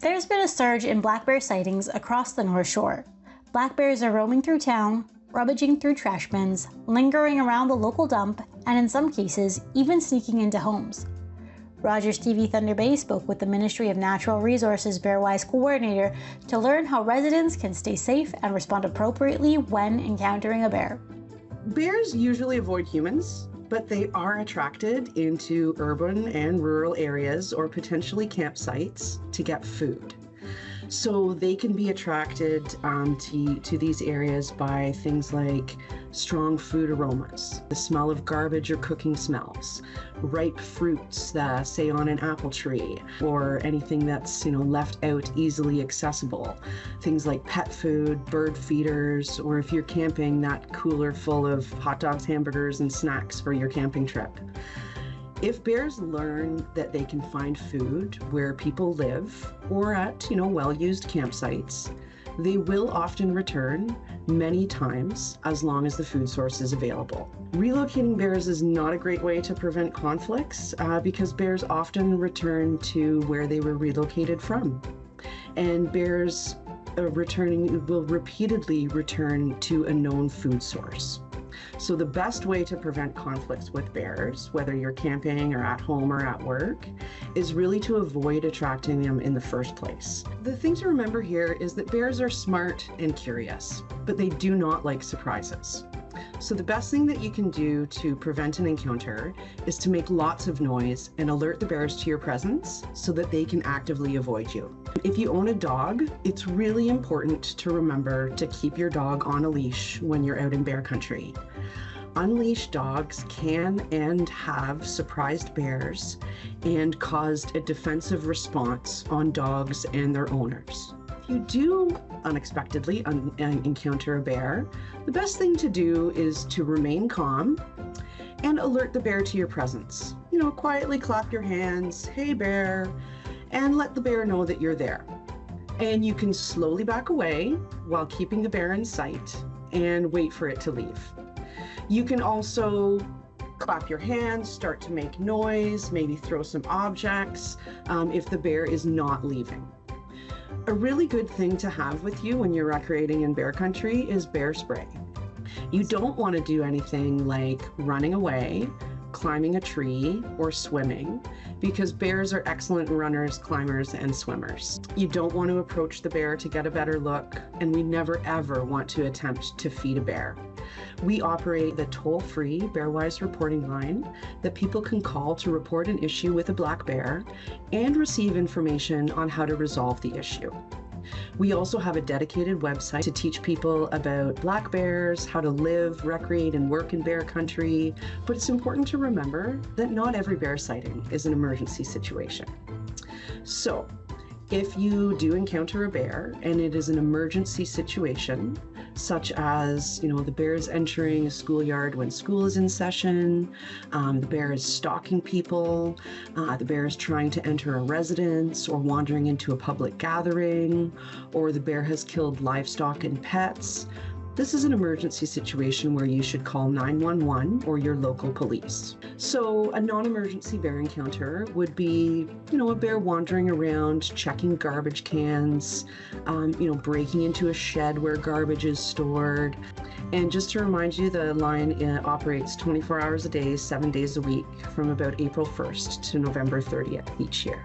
There's been a surge in black bear sightings across the North Shore. Black bears are roaming through town, rummaging through trash bins, lingering around the local dump, and in some cases, even sneaking into homes. Rogers TV Thunder Bay spoke with the Ministry of Natural Resources Bearwise coordinator to learn how residents can stay safe and respond appropriately when encountering a bear. Bears usually avoid humans, but they are attracted into urban and rural areas or potentially campsites to get food. So they can be attracted to these areas by things like strong food aromas, the smell of garbage or cooking smells, ripe fruits, say on an apple tree, or anything that's left out easily accessible. Things like pet food, bird feeders, or if you're camping, that cooler full of hot dogs, hamburgers, and snacks for your camping trip. If bears learn that they can find food where people live or at, well-used campsites, they will often return many times as long as the food source is available. Relocating bears is not a great way to prevent conflicts because bears often return to where they were relocated from. And bears will repeatedly return to a known food source. So the best way to prevent conflicts with bears, whether you're camping or at home or at work, is really to avoid attracting them in the first place. The thing to remember here is that bears are smart and curious, but they do not like surprises. So the best thing that you can do to prevent an encounter is to make lots of noise and alert the bears to your presence so that they can actively avoid you. If you own a dog, it's really important to remember to keep your dog on a leash when you're out in bear country. Unleashed dogs can and have surprised bears and caused a defensive response on dogs and their owners. If you do unexpectedly encounter a bear, the best thing to do is to remain calm and alert the bear to your presence. Quietly clap your hands, "Hey bear," and let the bear know that you're there. And you can slowly back away while keeping the bear in sight and wait for it to leave. You can also clap your hands, start to make noise, maybe throw some objects if the bear is not leaving. A really good thing to have with you when you're recreating in bear country is bear spray. You don't want to do anything like running away, climbing a tree, or swimming, because bears are excellent runners, climbers, and swimmers. You don't want to approach the bear to get a better look, and we never ever want to attempt to feed a bear. We operate the toll-free Bearwise reporting line that people can call to report an issue with a black bear and receive information on how to resolve the issue. We also have a dedicated website to teach people about black bears, how to live, recreate, and work in bear country. But it's important to remember that not every bear sighting is an emergency situation. So, if you do encounter a bear and it is an emergency situation, such as, the bear is entering a schoolyard when school is in session, the bear is stalking people, the bear is trying to enter a residence or wandering into a public gathering, or the bear has killed livestock and pets, this is an emergency situation where you should call 911 or your local police. So a non-emergency bear encounter would be, a bear wandering around, checking garbage cans, breaking into a shed where garbage is stored. And just to remind you, the line operates 24 hours a day, 7 days a week from about April 1st to November 30th each year.